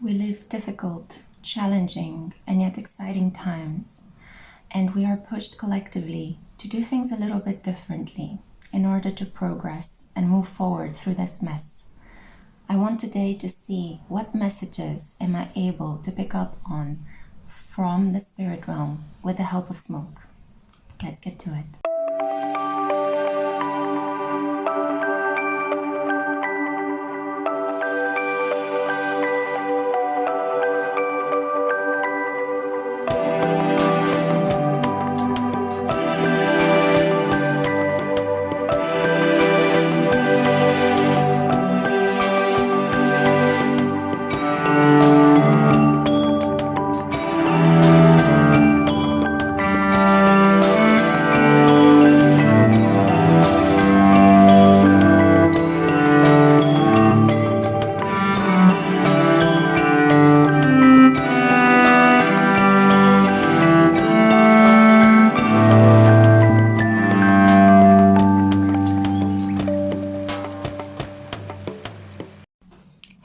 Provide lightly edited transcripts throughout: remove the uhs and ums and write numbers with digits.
We live difficult, challenging, and yet exciting times, and we are pushed collectively to do things a little bit differently in order to progress and move forward through this mess. I want today to see what messages am I able to pick up on from the spirit realm with the help of smoke. Let's get to it.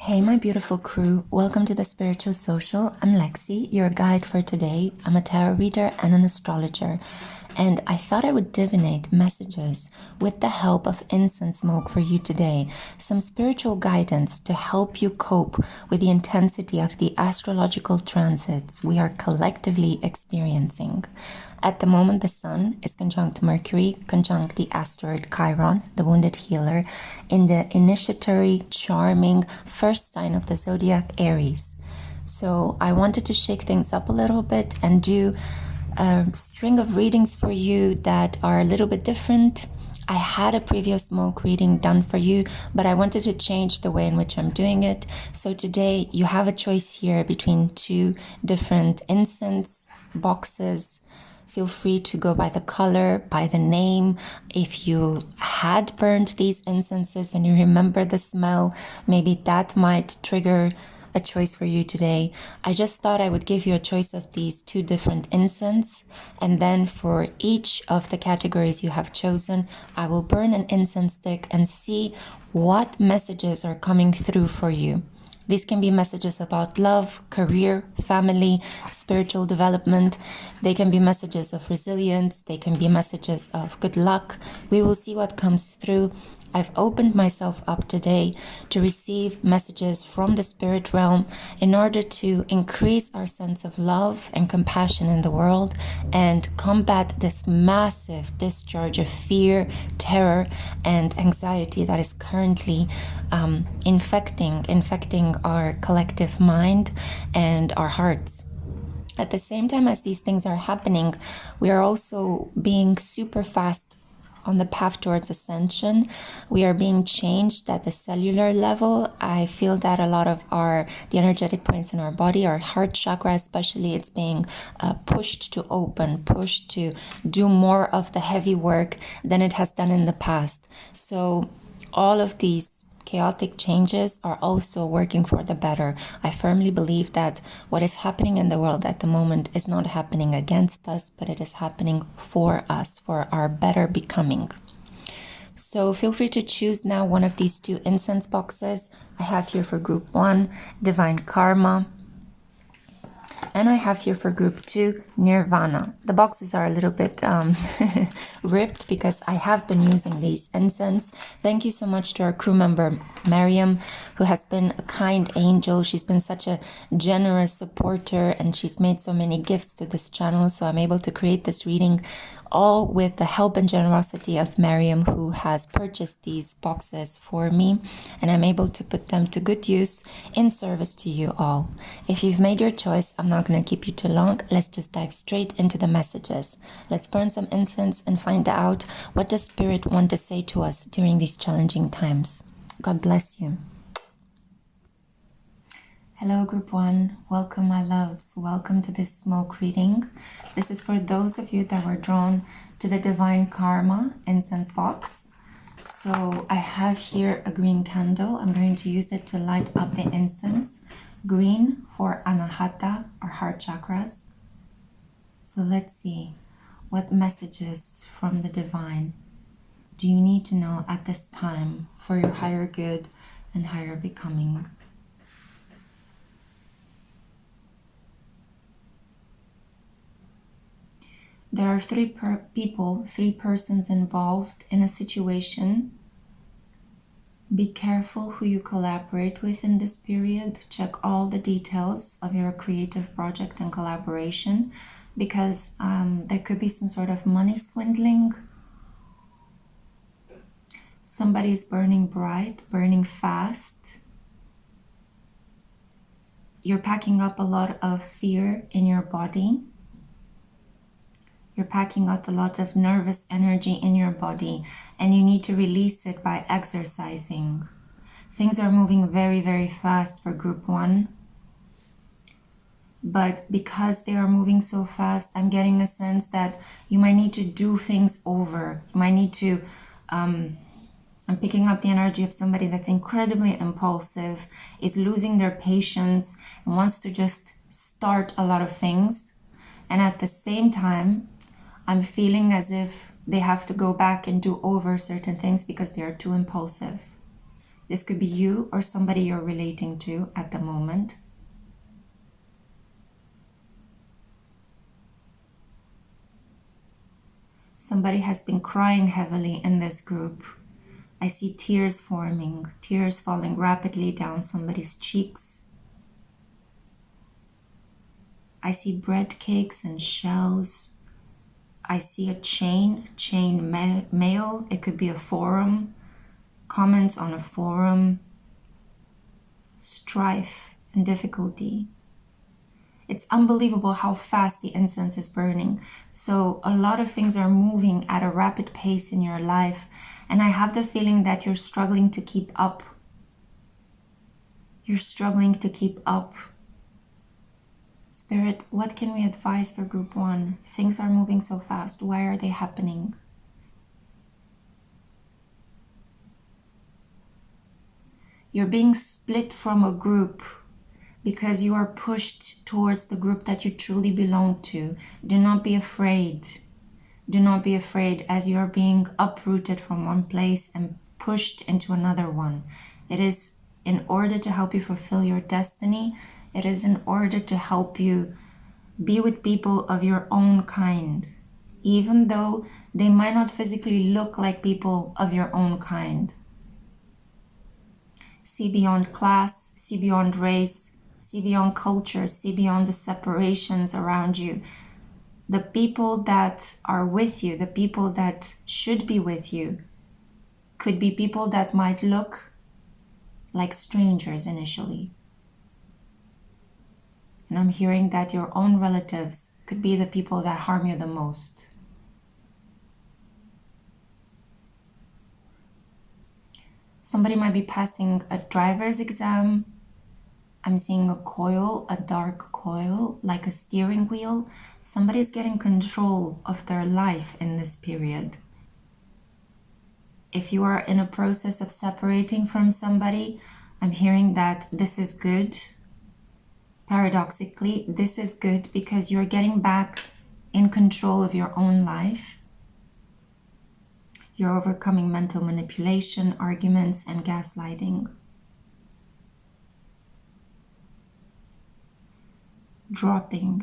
Hey my beautiful crew, welcome to the Spiritual Social. I'm Lexi, your guide for today. I'm a tarot reader and an astrologer, and I thought I would divinate messages with the help of incense smoke for you today. Some spiritual guidance to help you cope with the intensity of the astrological transits we are collectively experiencing. At the moment, the Sun is conjunct Mercury, conjunct the asteroid Chiron, the wounded healer, in the initiatory, charming first sign of the zodiac, Aries. So I wanted to shake things up a little bit and do a string of readings for you that are a little bit different. I had a previous smoke reading done for you, but I wanted to change the way in which I'm doing it. So today you have a choice here between two different incense boxes. Feel free to go by the color, by the name. If you had burned these incenses and you remember the smell, maybe that might trigger a choice for you today. I just thought I would give you a choice of these two different incense, and then for each of the categories you have chosen, I will burn an incense stick and see what messages are coming through for you. These can be messages about love, career, family, spiritual development. They can be messages of resilience. They can be messages of good luck. We will see what comes through. I've opened myself up today to receive messages from the spirit realm in order to increase our sense of love and compassion in the world and combat this massive discharge of fear, terror, and anxiety that is currently infecting our collective mind and our hearts. At the same time as these things are happening, we are also being super fast on the path towards ascension. We are being changed at the cellular level. I feel that a lot of the energetic points in our body, our heart chakra especially, it's being pushed to open, pushed to do more of the heavy work than it has done in the past. So all of these chaotic changes are also working for the better. I firmly believe that what is happening in the world at the moment is not happening against us, but it is happening for us, for our better becoming. So feel free to choose now one of these two incense boxes. I have here for group 1, Divine Karma. And I have here for group 2, Nirvana. The boxes are a little bit ripped because I have been using these incense. Thank you so much to our crew member, Mariam, who has been a kind angel. She's been such a generous supporter and she's made so many gifts to this channel. So I'm able to create this reading all with the help and generosity of Mariam, who has purchased these boxes for me, and I'm able to put them to good use in service to you all. If you've made your choice, I'm not going to keep you too long. Let's just dive straight into the messages. Let's burn some incense and find out what does Spirit want to say to us during these challenging times. God bless you. Hello group 1, welcome my loves, welcome to this smoke reading. This is for those of you that were drawn to the Divine Karma incense box. So I have here a green candle. I'm going to use it to light up the incense. Green for Anahata, our heart chakras. So let's see, what messages from the divine do you need to know at this time for your higher good and higher becoming? There are three persons involved in a situation. Be careful who you collaborate with in this period. Check all the details of your creative project and collaboration, because there could be some sort of money swindling. Somebody's burning bright, burning fast. You're packing up a lot of fear in your body. You're packing out a lot of nervous energy in your body, and you need to release it by exercising. Things are moving very, very fast for group 1. But because they are moving so fast, I'm getting a sense that you might need to do things over. You might need to, I'm picking up the energy of somebody that's incredibly impulsive, is losing their patience, and wants to just start a lot of things. And at the same time, I'm feeling as if they have to go back and do over certain things because they are too impulsive. This could be you or somebody you're relating to at the moment. Somebody has been crying heavily in this group. I see tears forming, tears falling rapidly down somebody's cheeks. I see bread cakes and shells. I see a chain mail. It could be a forum, comments on a forum, strife and difficulty. It's unbelievable how fast the incense is burning. So a lot of things are moving at a rapid pace in your life. And I have the feeling that you're struggling to keep up. You're struggling to keep up. Spirit, what can we advise for group 1? Things are moving so fast. Why are they happening? You're being split from a group because you are pushed towards the group that you truly belong to. Do not be afraid. Do not be afraid as you are being uprooted from one place and pushed into another one. It is in order to help you fulfill your destiny. It is in order to help you be with people of your own kind, even though they might not physically look like people of your own kind. See beyond class, see beyond race, see beyond culture, see beyond the separations around you. The people that are with you, the people that should be with you, could be people that might look like strangers initially. And I'm hearing that your own relatives could be the people that harm you the most. Somebody might be passing a driver's exam. I'm seeing a coil, a dark coil, like a steering wheel. Somebody's getting control of their life in this period. If you are in a process of separating from somebody, I'm hearing that this is good. Paradoxically, this is good because you're getting back in control of your own life. You're overcoming mental manipulation, arguments, and gaslighting.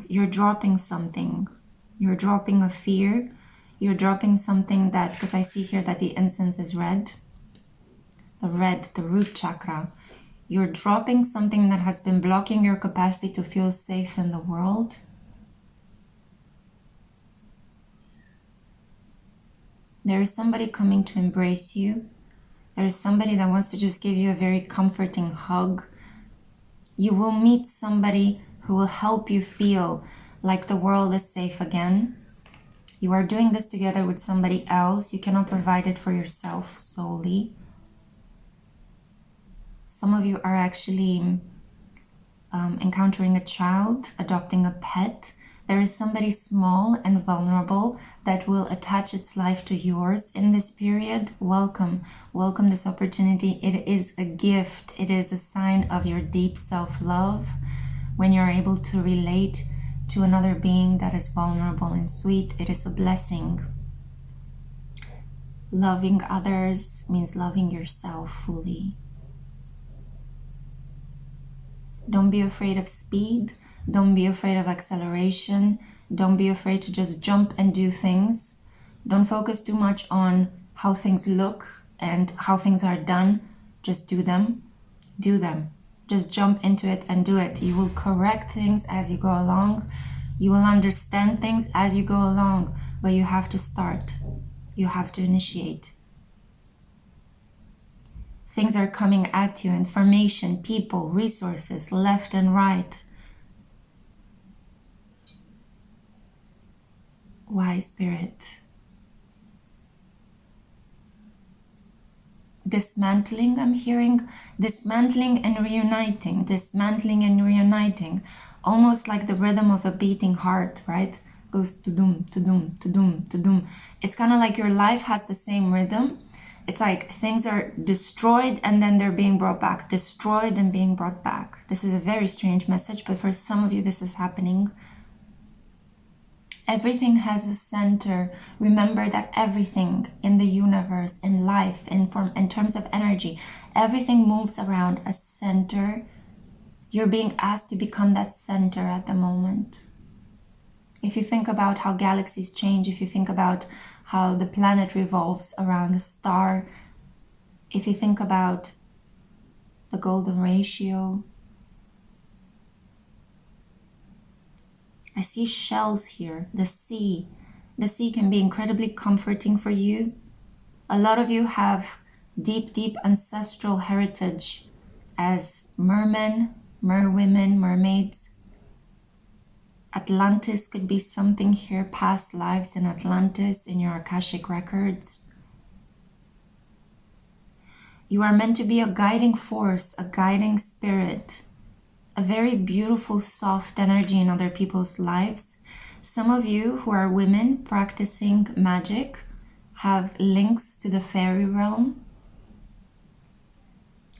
You're dropping something. You're dropping a fear. You're dropping something that, because I see here that the incense is red. The root chakra. You're dropping something that has been blocking your capacity to feel safe in the world. There is somebody coming to embrace you. There is somebody that wants to just give you a very comforting hug. You will meet somebody who will help you feel like the world is safe again. You are doing this together with somebody else. You cannot provide it for yourself solely. Some of you are actually encountering a child, adopting a pet. There is somebody small and vulnerable that will attach its life to yours in this period. Welcome this opportunity. It is a gift. It is a sign of your deep self-love when you're able to relate to another being that is vulnerable and sweet. It is a blessing. Loving others means loving yourself fully. Don't be afraid of speed. Don't be afraid of acceleration. Don't be afraid to just jump and do things. Don't focus too much on how things look and how things are done. Just do them. Do them. Just jump into it and do it. You will correct things as you go along. You will understand things as you go along, but you have to start. You have to initiate. Things are coming at you, information, people, resources, left and right. Why, Spirit? Dismantling, I'm hearing. Dismantling and reuniting. Dismantling and reuniting. Almost like the rhythm of a beating heart, right? Goes to-dum, to-dum, to-dum, to-dum. It's kind of like your life has the same rhythm. It's like things are destroyed and then they're being brought back. Destroyed and being brought back. This is a very strange message, but for some of you this is happening. Everything has a center. Remember that everything in the universe, in life, in terms of energy, everything moves around a center. You're being asked to become that center at the moment. If you think about how galaxies change, if you think about how the planet revolves around a star, if you think about the golden ratio, I see shells here, the sea. The sea can be incredibly comforting for you. A lot of you have deep, deep ancestral heritage as mermen, merwomen, mermaids. Atlantis could be something here, past lives in Atlantis, in your Akashic records. You are meant to be a guiding force, a guiding spirit, a very beautiful, soft energy in other people's lives. Some of you who are women practicing magic have links to the fairy realm.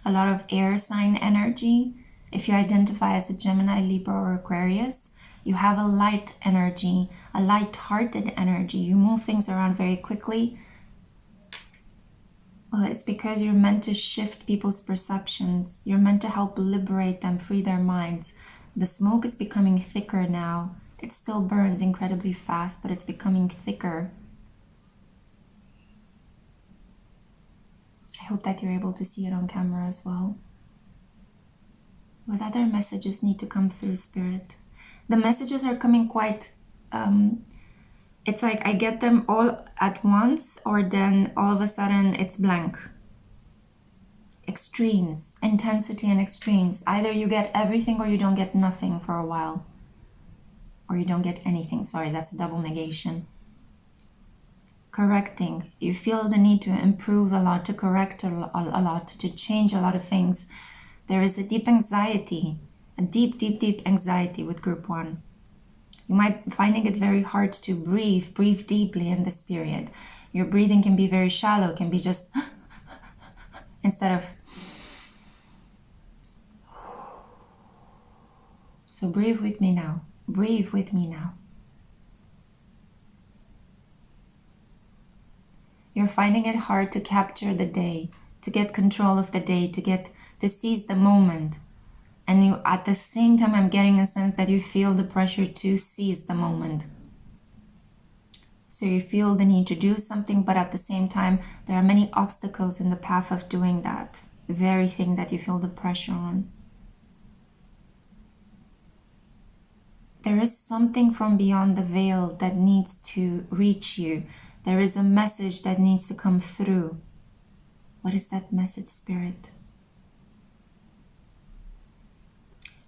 A lot of air sign energy. If you identify as a Gemini, Libra, or Aquarius, you have a light energy, a light-hearted energy. You move things around very quickly. Well, it's because you're meant to shift people's perceptions. You're meant to help liberate them, free their minds. The smoke is becoming thicker now. It still burns incredibly fast, but it's becoming thicker. I hope that you're able to see it on camera as well. What other messages need to come through, Spirit? The messages are coming quite... it's like I get them all at once, or then all of a sudden it's blank. Extremes, intensity and extremes. Either you get everything or you don't get nothing for a while. Or you don't get anything. Sorry, that's a double negation. Correcting. You feel the need to improve a lot, to correct a lot, to change a lot of things. There is a deep anxiety, a deep, deep, deep anxiety with group 1. You might be finding it very hard to breathe deeply in this period. Your breathing can be very shallow, can be just instead of... So breathe with me now. Breathe with me now. You're finding it hard to capture the day, to get control of the day, to seize the moment. And you, at the same time, I'm getting a sense that you feel the pressure to seize the moment. So you feel the need to do something, but at the same time, there are many obstacles in the path of doing that very thing that you feel the pressure on. There is something from beyond the veil that needs to reach you. There is a message that needs to come through. What is that message, Spirit?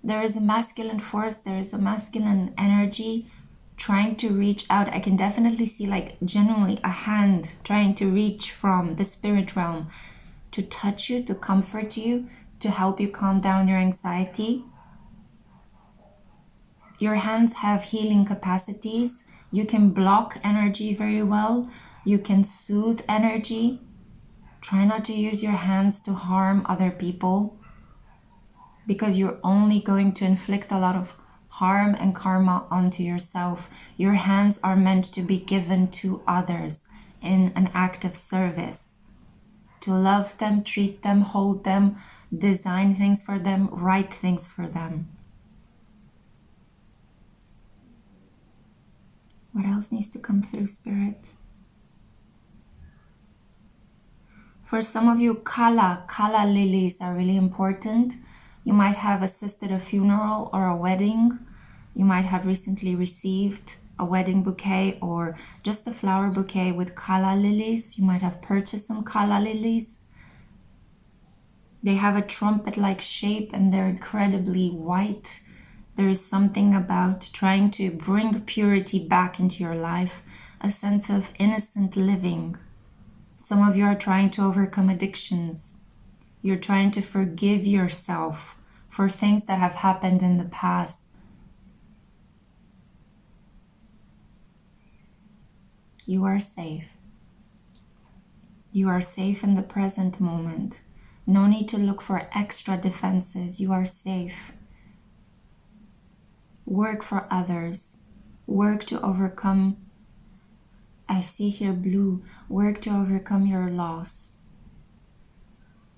There is a masculine force, there is a masculine energy trying to reach out. I can definitely see like genuinely a hand trying to reach from the spirit realm to touch you, to comfort you, to help you calm down your anxiety. Your hands have healing capacities. You can block energy very well. You can soothe energy. Try not to use your hands to harm other people, because you're only going to inflict a lot of harm and karma onto yourself. Your hands are meant to be given to others in an act of service. To love them, treat them, hold them, design things for them, write things for them. What else needs to come through, Spirit? For some of you, kala lilies are really important. You might have assisted a funeral or a wedding. You might have recently received a wedding bouquet or just a flower bouquet with kala lilies. You might have purchased some kala lilies. They have a trumpet-like shape and they're incredibly white. There is something about trying to bring purity back into your life, a sense of innocent living. Some of you are trying to overcome addictions. You're trying to forgive yourself for things that have happened in the past. You are safe. You are safe in the present moment. No need to look for extra defenses. You are safe. Work for others. Work to overcome. I see here blue. Work to overcome your loss.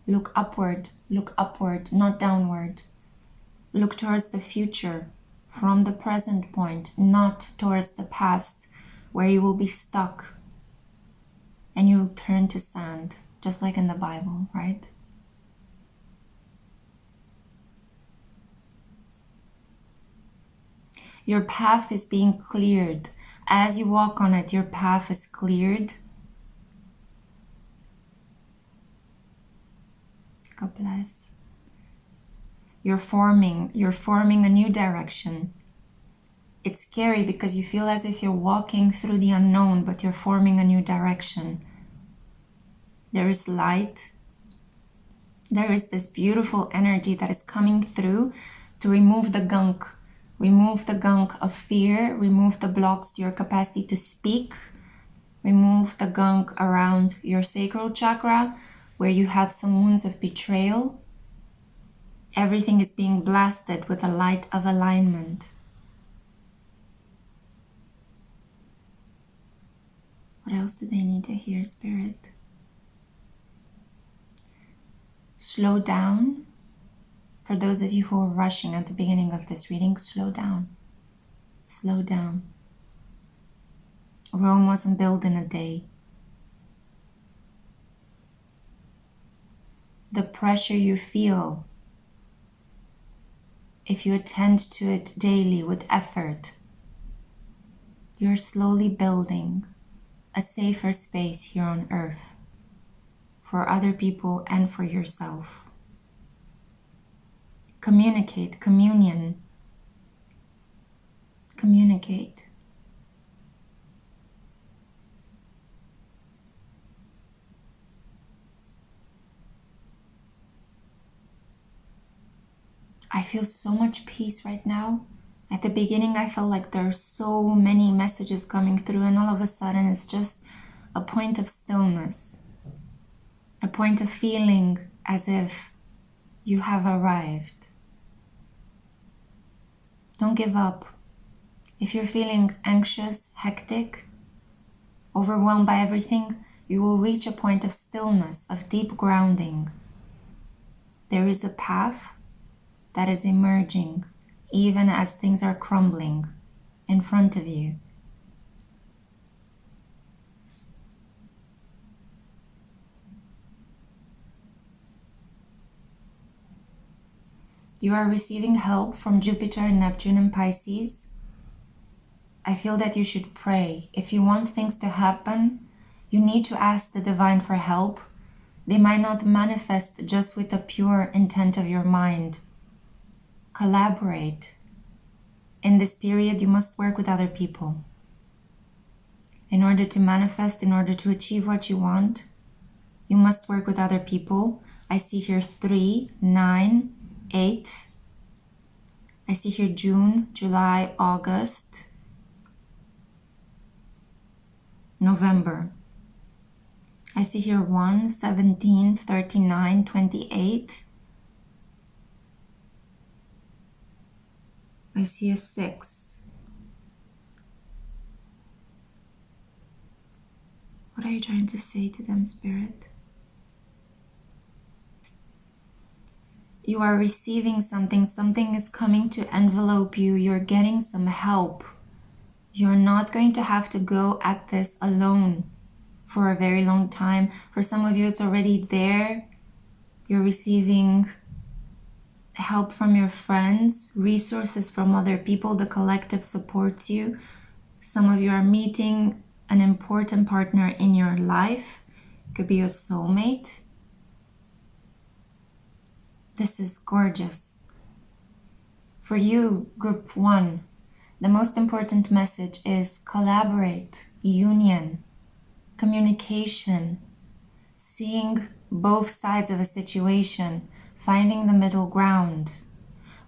Look upward, not downward. Look towards the future from the present point, not towards the past where you will be stuck and you will turn to sand, just like in the Bible, right? Your path is being cleared. As you walk on it, your path is cleared. God bless. You're forming a new direction. It's scary because you feel as if you're walking through the unknown, but you're forming a new direction. There is light. There is this beautiful energy that is coming through to remove the gunk. Remove the gunk of fear. Remove the blocks to your capacity to speak. Remove the gunk around your sacral chakra, where you have some wounds of betrayal. Everything is being blasted with the light of alignment. What else do they need to hear, Spirit? Slow down. For those of you who are rushing at the beginning of this reading, slow down. Slow down. Rome wasn't built in a day. The pressure you feel, if you attend to it daily with effort, you're slowly building a safer space here on earth for other people and for yourself. Communicate, communion. Communicate. I feel so much peace right now. At the beginning, I felt like there are so many messages coming through, and all of a sudden it's just a point of stillness, a point of feeling as if you have arrived. Don't give up. If you're feeling anxious, hectic, overwhelmed by everything, you will reach a point of stillness, of deep grounding. There is a path that is emerging, even as things are crumbling in front of you. You are receiving help from Jupiter and Neptune in Pisces. I feel that you should pray. If you want things to happen, you need to ask the divine for help. They might not manifest just with the pure intent of your mind. Collaborate. In this period, you must work with other people. In order to manifest, in order to achieve what you want, you must work with other people. I see here 3, 9, 8. I see here June, July, August, November. I see here 1, 17, 39, 28. I see a 6. What are you trying to say to them, Spirit? You are receiving something. Something is coming to envelope you. You're getting some help. You're not going to have to go at this alone for a very long time. For some of you, it's already there. You're receiving help from your friends, resources from other people. The collective supports you. Some of you are meeting an important partner in your life. Could be a soulmate. This is gorgeous. For you, group 1, the most important message is collaborate, union, communication, seeing both sides of a situation, finding the middle ground,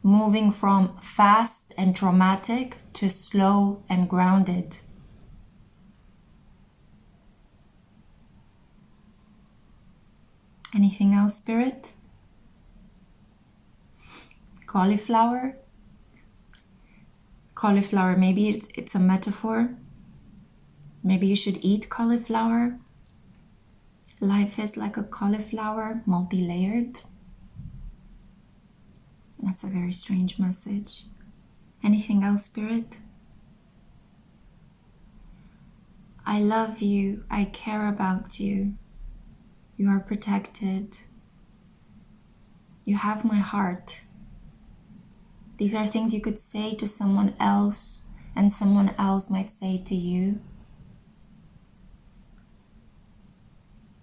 moving from fast and traumatic to slow and grounded. Anything else, Spirit? Cauliflower? Cauliflower, maybe it's a metaphor. Maybe you should eat cauliflower. Life is like a cauliflower, multi-layered. That's a very strange message. Anything else, Spirit? I love you. I care about you. You are protected. You have my heart. These are things you could say to someone else, and someone else might say to you.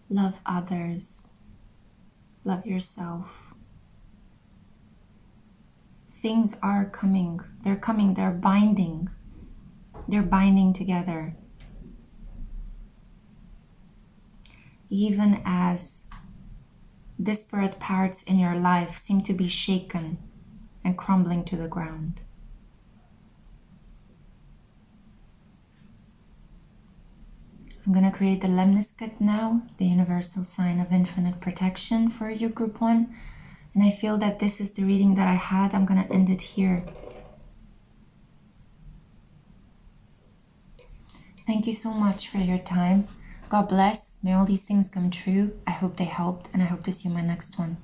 Love others. Love yourself. Things are coming. They're coming. They're binding. They're binding together. Even as disparate parts in your life seem to be shaken and crumbling to the ground. I'm going to create the Lemniscat now, the universal sign of infinite protection for you, group 1. And I feel that this is the reading that I had. I'm going to end it here. Thank you so much for your time. God bless. May all these things come true. I hope they helped, and I hope to see you in my next one.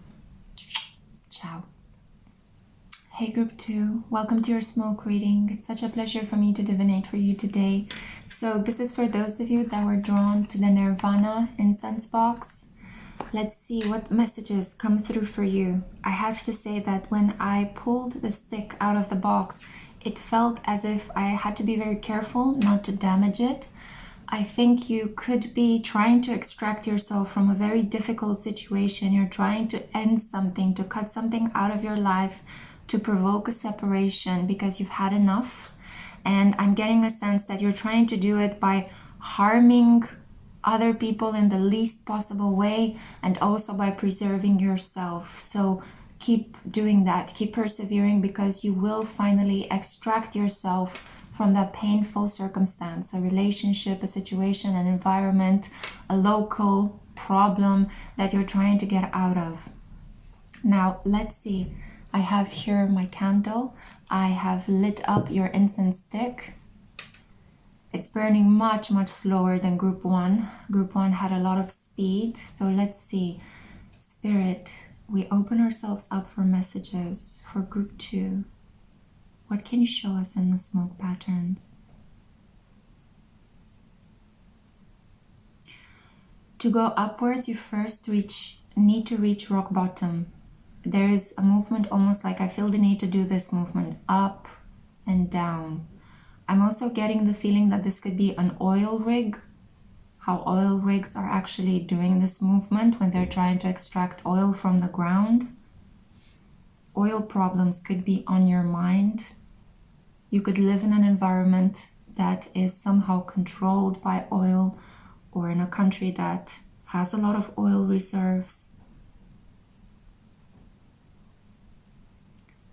Ciao. Hey group 2, welcome to your smoke reading. It's such a pleasure for me to divinate for you today. So this is for those of you that were drawn to the Nirvana Incense box. Let's see what messages come through for you. I have to say that when I pulled the stick out of the box, it felt as if I had to be very careful not to damage it. I think you could be trying to extract yourself from a very difficult situation. You're trying to end something, to cut something out of your life, to provoke a separation because you've had enough. And I'm getting a sense that you're trying to do it by harming other people in the least possible way, and also by preserving yourself. So keep doing that, keep persevering, because you will finally extract yourself from that painful circumstance, a relationship, a situation, an environment, a local problem that you're trying to get out of. Now, let's see. I have here my candle. I have lit up your incense stick. It's burning much, much slower than group 1. Group 1 had a lot of speed. So let's see. Spirit, we open ourselves up for messages for group 2. What can you show us in the smoke patterns? To go upwards, you first need to reach rock bottom. There is a movement, almost like I feel the need to do this movement, up and down. I'm also getting the feeling that this could be an oil rig, how oil rigs are actually doing this movement when they're trying to extract oil from the ground. Oil problems could be on your mind. You could live in an environment that is somehow controlled by oil, or in a country that has a lot of oil reserves.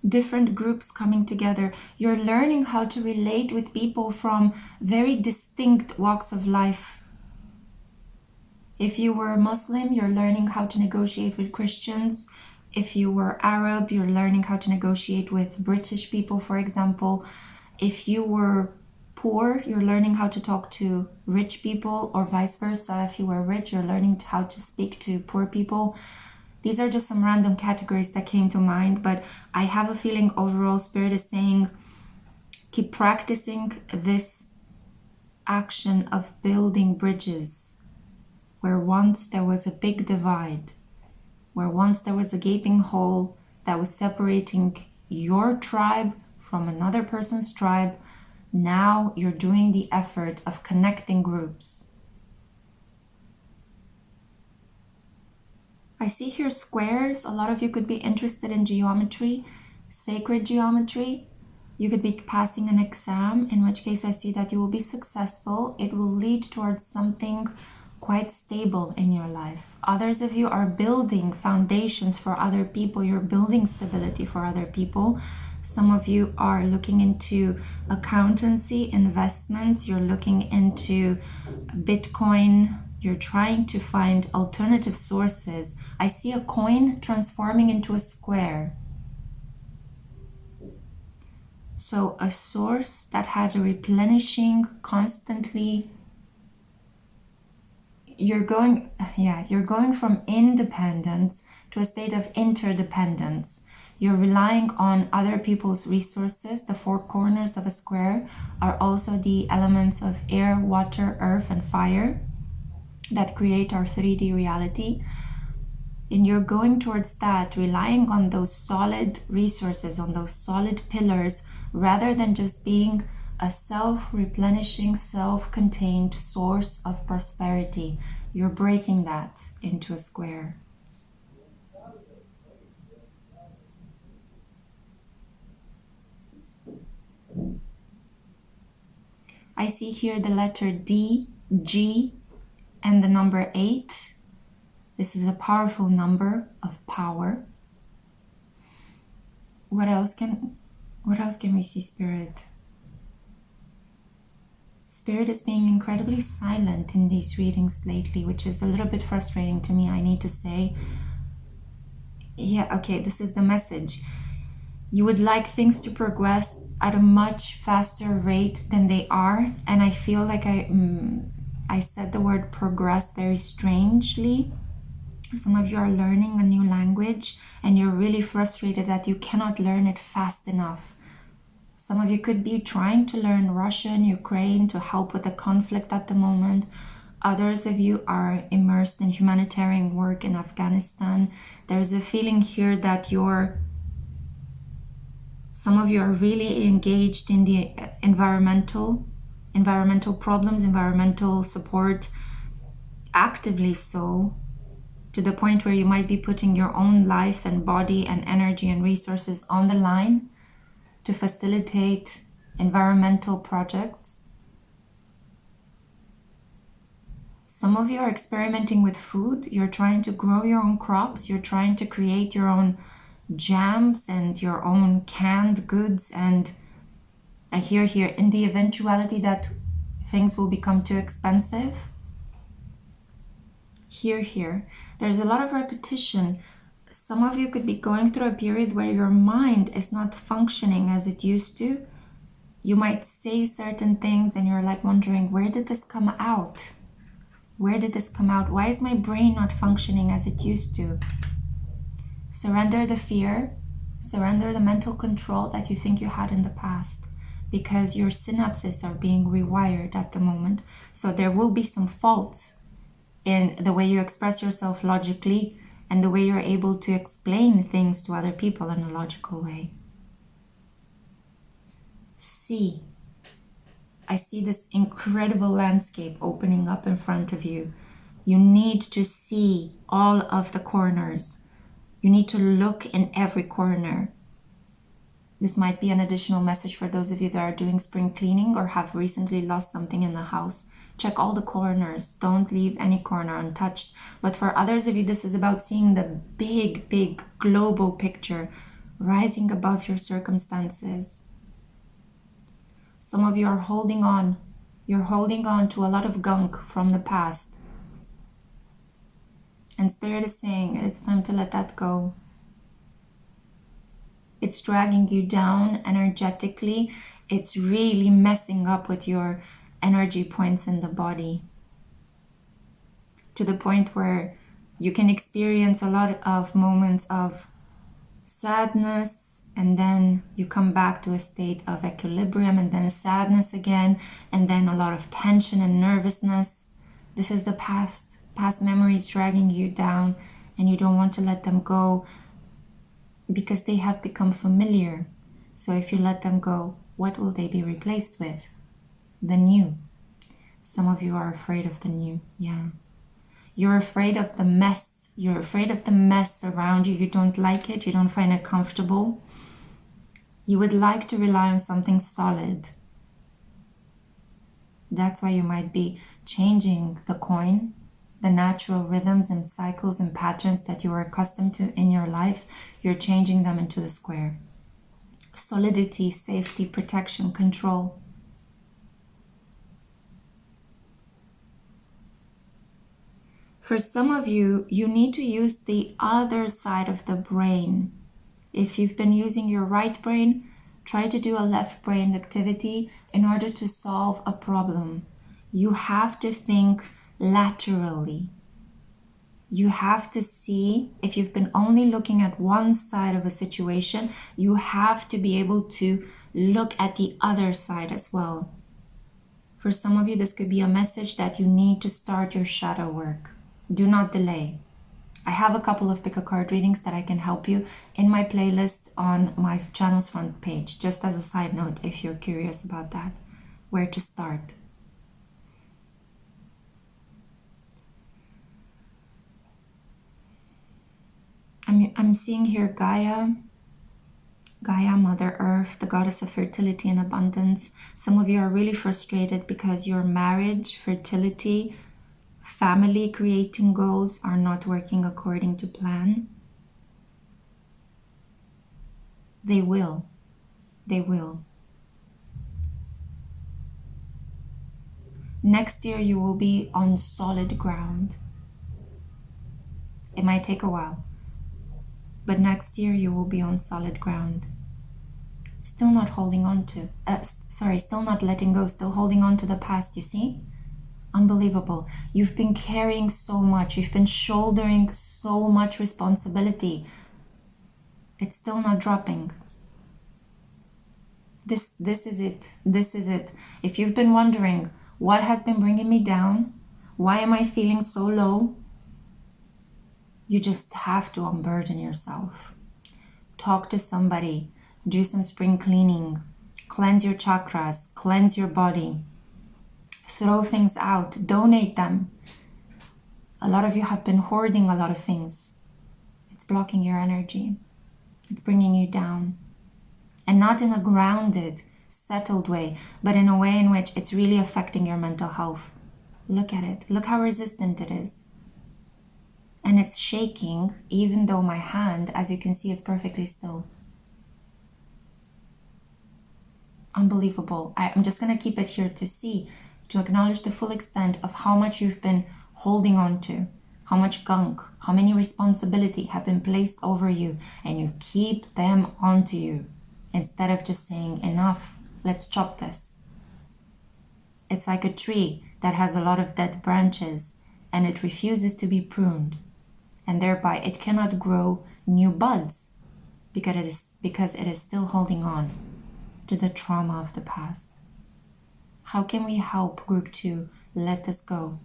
Different groups coming together. You're learning how to relate with people from very distinct walks of life. If you were Muslim, you're learning how to negotiate with Christians. If you were Arab, you're learning how to negotiate with British people, for example. If you were poor, you're learning how to talk to rich people, or vice versa. If you were rich, you're learning how to speak to poor people. These are just some random categories that came to mind, but I have a feeling overall Spirit is saying keep practicing this action of building bridges where once there was a big divide, where once there was a gaping hole that was separating your tribe from another person's tribe. Now you're doing the effort of connecting groups. I see here squares. A lot of you could be interested in geometry, sacred geometry. You could be passing an exam, in which case I see that you will be successful. It will lead towards something quite stable in your life. Others of you are building foundations for other people. You're building stability for other people. Some of you are looking into accountancy, investments. You're looking into Bitcoin. You're trying to find alternative sources. I see a coin transforming into a square. So a source that had a replenishing constantly. You're going from independence to a state of interdependence. You're relying on other people's resources. The four corners of a square are also the elements of air, water, earth, and fire that create our 3D reality. And you're going towards that, relying on those solid resources, on those solid pillars, rather than just being a self-replenishing, self-contained source of prosperity. You're breaking that into a square. I see here the letter D, G, and the number 8. This is a powerful number of power. What else can we see, Spirit? Spirit is being incredibly silent in these readings lately, which is a little bit frustrating to me, I need to say. Yeah, okay, this is the message. You would like things to progress at a much faster rate than they are. And I feel like I said the word progress very strangely. Some of you are learning a new language and you're really frustrated that you cannot learn it fast enough. Some of you could be trying to learn Russian, Ukraine to help with the conflict at the moment. Others of you are immersed in humanitarian work in Afghanistan. There's a feeling here that some of you are really engaged in the environmental problems, environmental support, actively so, to the point where you might be putting your own life and body and energy and resources on the line to facilitate environmental projects. Some of you are experimenting with food. You're trying to grow your own crops. You're trying to create your own jams and your own canned goods. And I hear here, in the eventuality that things will become too expensive, here, there's a lot of repetition. Some of you could be going through a period where your mind is not functioning as it used to. You might say certain things and you're like wondering, where did this come out? Where did this come out? Why is my brain not functioning as it used to? Surrender the fear, surrender the mental control that you think you had in the past, because your synapses are being rewired at the moment. So there will be some faults in the way you express yourself logically and the way you're able to explain things to other people in a logical way. I see this incredible landscape opening up in front of you. You need to see all of the corners. You need to look in every corner. This might be an additional message for those of you that are doing spring cleaning or have recently lost something in the house. Check all the corners. Don't leave any corner untouched. But for others of you, this is about seeing the big global picture rising above your circumstances. Some of you are holding on. You're holding on to a lot of gunk from the past. And Spirit is saying it's time to let that go. It's dragging you down energetically. It's really messing up with your energy points in the body, to the point where you can experience a lot of moments of sadness, and then you come back to a state of equilibrium, and then sadness again, and then a lot of tension and nervousness. This is the past memories dragging you down, and you don't want to let them go because they have become familiar. So if you let them go, what will they be replaced with? The new. Some of you are afraid of the new. Yeah. You're afraid of the mess. You're afraid of the mess around you. You don't like it. You don't find it comfortable. You would like to rely on something solid. That's why you might be changing the coin, the natural rhythms and cycles and patterns that you are accustomed to in your life. You're changing them into the square. Solidity, safety, protection, control. For some of you, you need to use the other side of the brain. If you've been using your right brain, try to do a left brain activity in order to solve a problem. You have to think laterally. You have to see, if you've been only looking at one side of a situation, you have to be able to look at the other side as well. For some of you, this could be a message that you need to start your shadow work. Do not delay. I have a couple of pick a card readings that I can help you in my playlist on my channel's front page, just as a side note if you're curious about that, where to start. I'm seeing here Gaia, Mother Earth, the goddess of fertility and abundance. Some of you are really frustrated because your marriage, fertility, family creating goals are not working according to plan. They will. They will. Next year you will be on solid ground. It might take a while, but next year you will be on solid ground. Still not holding on to, still not letting go, still holding on to the past, you see? Unbelievable. You've been carrying so much. You've been shouldering so much responsibility. It's still not dropping. This is it. This is it. If you've been wondering, what has been bringing me down? Why am I feeling so low? You just have to unburden yourself. Talk to somebody. Do some spring cleaning. Cleanse your chakras. Cleanse your body. Throw things out, donate them. A lot of you have been hoarding a lot of things. It's blocking your energy. It's bringing you down. And not in a grounded, settled way, but in a way in which it's really affecting your mental health. Look at it. Look how resistant it is. And it's shaking, even though my hand, as you can see, is perfectly still. Unbelievable. I'm just going to keep it here to acknowledge the full extent of how much you've been holding on to, how much gunk, how many responsibility have been placed over you, and you keep them onto you instead of just saying, enough, let's chop this. It's like a tree that has a lot of dead branches and it refuses to be pruned, and thereby it cannot grow new buds because it is still holding on to the trauma of the past. How can we help Group 2 let this go?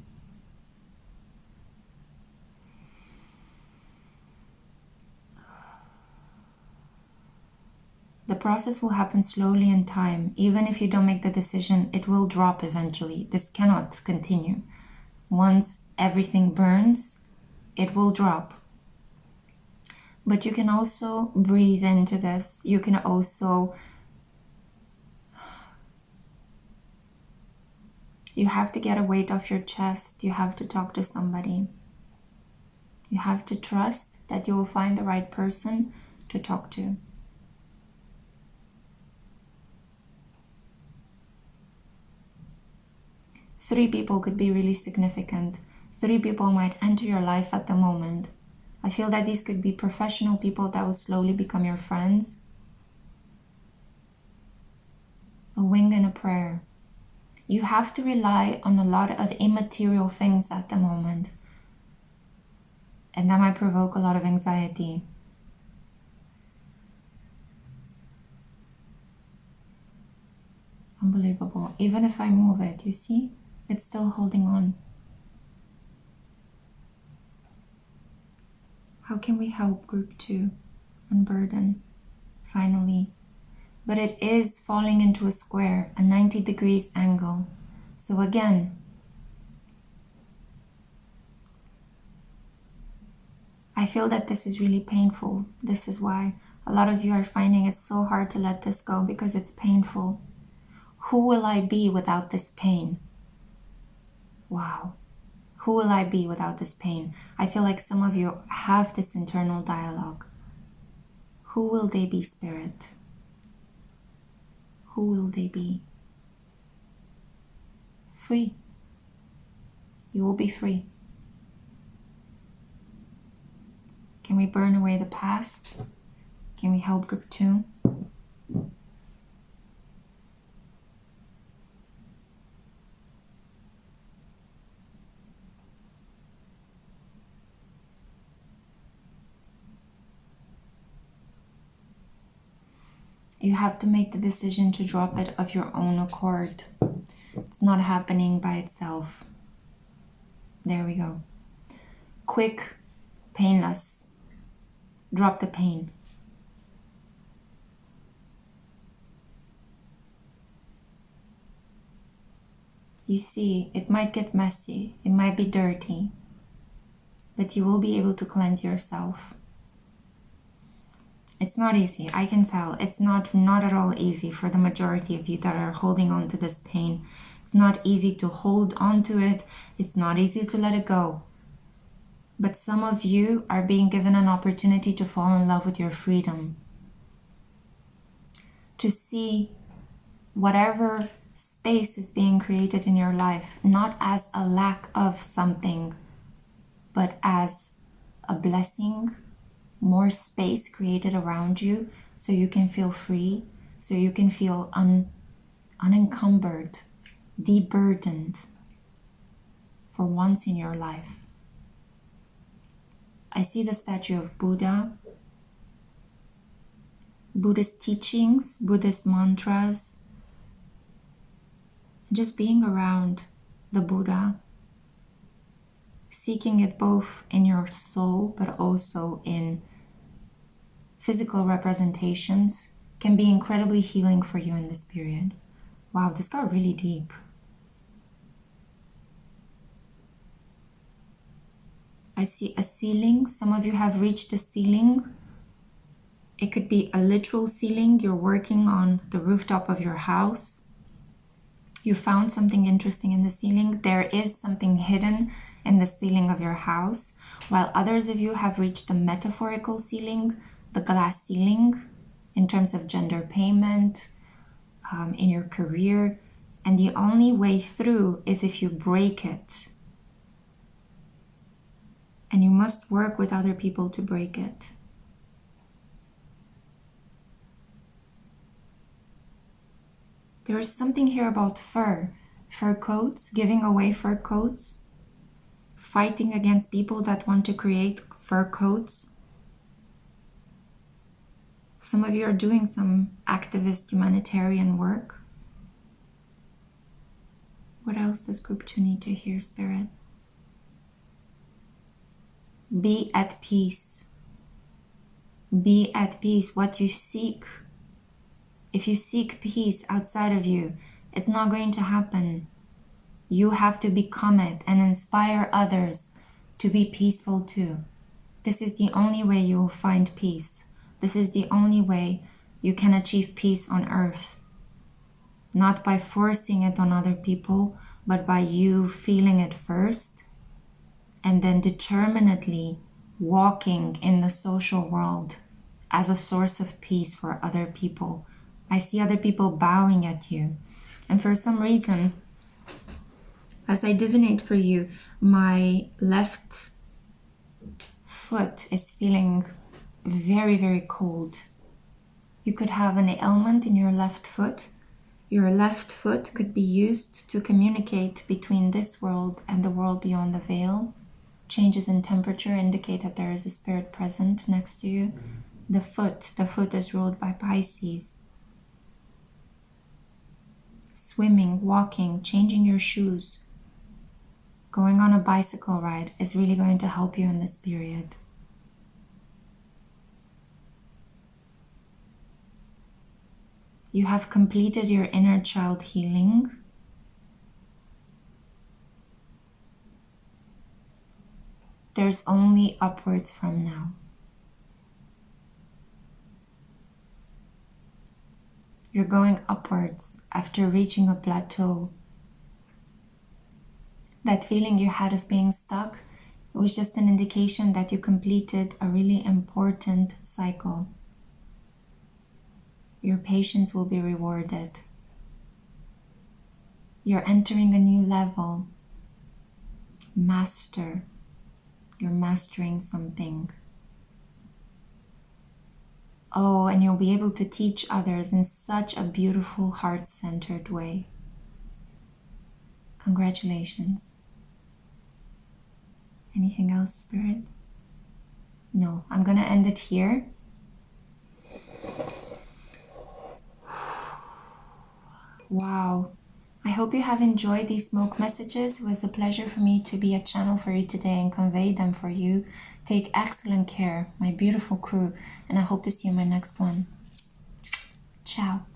The process will happen slowly in time. Even if you don't make the decision, it will drop eventually. This cannot continue. Once everything burns, it will drop. But you can also breathe into this. You can also You have to get a weight off your chest. You have to talk to somebody. You have to trust that you will find the right person to talk to. Three people could be really significant. 3 people might enter your life at the moment. I feel that these could be professional people that will slowly become your friends. A wing and a prayer. You have to rely on a lot of immaterial things at the moment. And that might provoke a lot of anxiety. Unbelievable. Even if I move it, you see? It's still holding on. How can we help group 2 unburden? Finally. But it is falling into a square, a 90 degrees angle. So again, I feel that this is really painful. This is why a lot of you are finding it so hard to let this go, because it's painful. Who will I be without this pain? Wow. Who will I be without this pain? I feel like some of you have this internal dialogue. Who will they be, Spirit? Who will they be? Free. You will be free. Can we burn away the past? Can we help group 2? You have to make the decision to drop it of your own accord. It's not happening by itself. There we go. Quick, painless. Drop the pain. You see, it might get messy, it might be dirty, but you will be able to cleanse yourself. It's not easy, I can tell. It's not at all easy for the majority of you that are holding on to this pain. It's not easy to hold on to it. It's not easy to let it go. But some of you are being given an opportunity to fall in love with your freedom. To see whatever space is being created in your life, not as a lack of something, but as a blessing, more space created around you so you can feel free, so you can feel unencumbered, deburdened for once in your life. I see the statue of Buddha, Buddhist teachings, Buddhist mantras, just being around the Buddha, seeking it both in your soul but also in physical representations can be incredibly healing for you in this period. Wow, this got really deep. I see a ceiling. Some of you have reached the ceiling. It could be a literal ceiling. You're working on the rooftop of your house. You found something interesting in the ceiling. There is something hidden in the ceiling of your house, while others of you have reached the metaphorical ceiling, the glass ceiling, in terms of gender payment, in your career. And the only way through is if you break it. And you must work with other people to break it. There is something here about fur coats, giving away fur coats, fighting against people that want to create fur coats. Some of you are doing some activist humanitarian work. What else does group 2 need to hear, Spirit? Be at peace. Be at peace. What you seek, if you seek peace outside of you, it's not going to happen. You have to become it and inspire others to be peaceful too. This is the only way you will find peace. This is the only way you can achieve peace on earth. Not by forcing it on other people, but by you feeling it first and then determinedly walking in the social world as a source of peace for other people. I see other people bowing at you. And for some reason, as I divinate for you, my left foot is feeling very, very cold. You could have an ailment in your left foot. Your left foot could be used to communicate between this world and the world beyond the veil. Changes in temperature indicate that there is a spirit present next to you. The foot is ruled by Pisces. swimming, walking, changing your shoes, going on a bicycle ride is really going to help you in this period. You have completed your inner child healing. There's only upwards from now. You're going upwards after reaching a plateau. That feeling you had of being stuck, it was just an indication that you completed a really important cycle. Your patience will be rewarded. You're entering a new level. Master. You're mastering something. Oh, and you'll be able to teach others in such a beautiful, heart-centered way. Congratulations. Anything else, Spirit? No, I'm gonna end it here. Wow. I hope you have enjoyed these smoke messages. It was a pleasure for me to be a channel for you today and convey them for you. Take excellent care, my beautiful crew, and I hope to see you in my next one. Ciao.